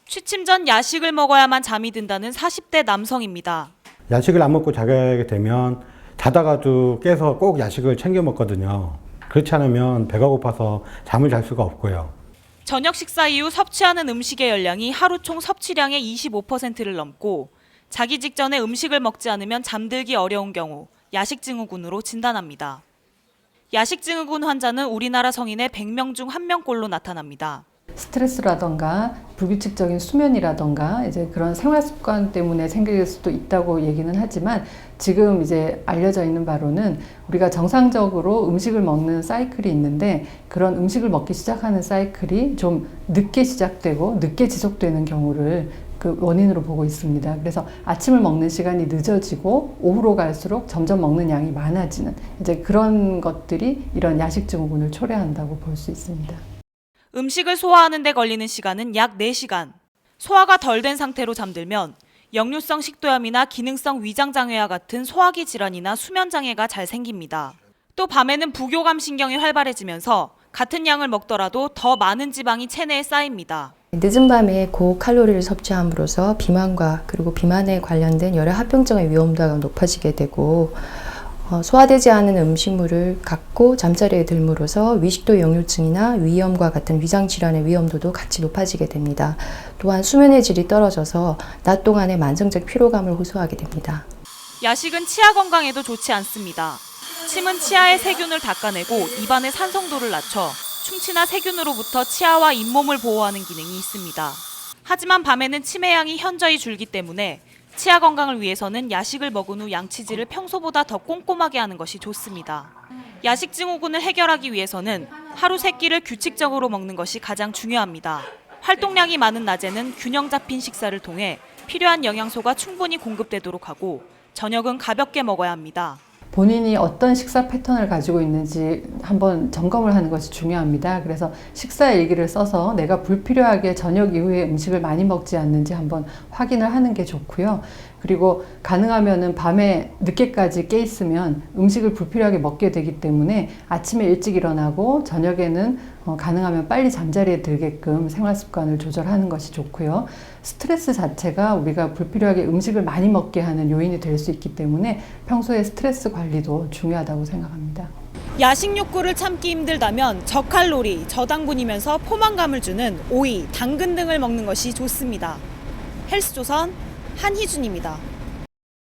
취침 전 야식을 먹어야만 잠이 든다는 40대 남성입니다. 야식을 안 먹고 자게 되면 자다가도 깨서 꼭 야식을 챙겨 먹거든요. 그렇지 않으면 배가 고파서 잠을 잘 수가 없고요. 저녁 식사 이후 섭취하는 음식의 열량이 하루 총 섭취량의 25%를 넘고 자기 직전에 음식을 먹지 않으면 잠들기 어려운 경우 야식증후군으로 진단합니다. 야식증후군 환자는 우리나라 성인의 100명 중 1명꼴로 나타납니다. 스트레스라던가 불규칙적인 수면이라던가 이제 그런 생활 습관 때문에 생길 수도 있다고 얘기는 하지만 지금 이제 알려져 있는 바로는 우리가 정상적으로 음식을 먹는 사이클이 있는데 그런 음식을 먹기 시작하는 사이클이 좀 늦게 시작되고 늦게 지속되는 경우를 그 원인으로 보고 있습니다. 그래서 아침을 먹는 시간이 늦어지고 오후로 갈수록 점점 먹는 양이 많아지는 이제 그런 것들이 이런 야식 증후군을 초래한다고 볼 수 있습니다. 음식을 소화하는 데 걸리는 시간은 약 4시간. 소화가 덜 된 상태로 잠들면 역류성 식도염이나 기능성 위장장애와 같은 소화기 질환이나 수면장애가 잘 생깁니다. 또 밤에는 부교감 신경이 활발해지면서 같은 양을 먹더라도 더 많은 지방이 체내에 쌓입니다. 늦은 밤에 고칼로리를 섭취함으로써 비만과 그리고 비만에 관련된 여러 합병증의 위험도가 높아지게 되고 소화되지 않은 음식물을 갖고 잠자리에 들므로써 위식도 역류증이나 위염과 같은 위장질환의 위험도도 같이 높아지게 됩니다. 또한 수면의 질이 떨어져서 낮 동안에 만성적 피로감을 호소하게 됩니다. 야식은 치아 건강에도 좋지 않습니다. 침은 치아의 세균을 닦아내고 입안의 산성도를 낮춰 충치나 세균으로부터 치아와 잇몸을 보호하는 기능이 있습니다. 하지만 밤에는 침의 양이 현저히 줄기 때문에 치아 건강을 위해서는 야식을 먹은 후 양치질을 평소보다 더 꼼꼼하게 하는 것이 좋습니다. 야식 증후군을 해결하기 위해서는 하루 3끼를 규칙적으로 먹는 것이 가장 중요합니다. 활동량이 많은 낮에는 균형 잡힌 식사를 통해 필요한 영양소가 충분히 공급되도록 하고 저녁은 가볍게 먹어야 합니다. 본인이 어떤 식사 패턴을 가지고 있는지 한번 점검을 하는 것이 중요합니다. 그래서 식사 일기를 써서 내가 불필요하게 저녁 이후에 음식을 많이 먹지 않는지 한번 확인을 하는 게 좋고요. 그리고 가능하면은 밤에 늦게까지 깨 있으면 음식을 불필요하게 먹게 되기 때문에 아침에 일찍 일어나고 저녁에는 가능하면 빨리 잠자리에 들게끔 생활 습관을 조절하는 것이 좋고요. 스트레스 자체가 우리가 불필요하게 음식을 많이 먹게 하는 요인이 될 수 있기 때문에 평소에 스트레스 관리도 중요하다고 생각합니다. 야식 욕구를 참기 힘들다면 저칼로리, 저당분이면서 포만감을 주는 오이, 당근 등을 먹는 것이 좋습니다. 헬스조선 한희준입니다.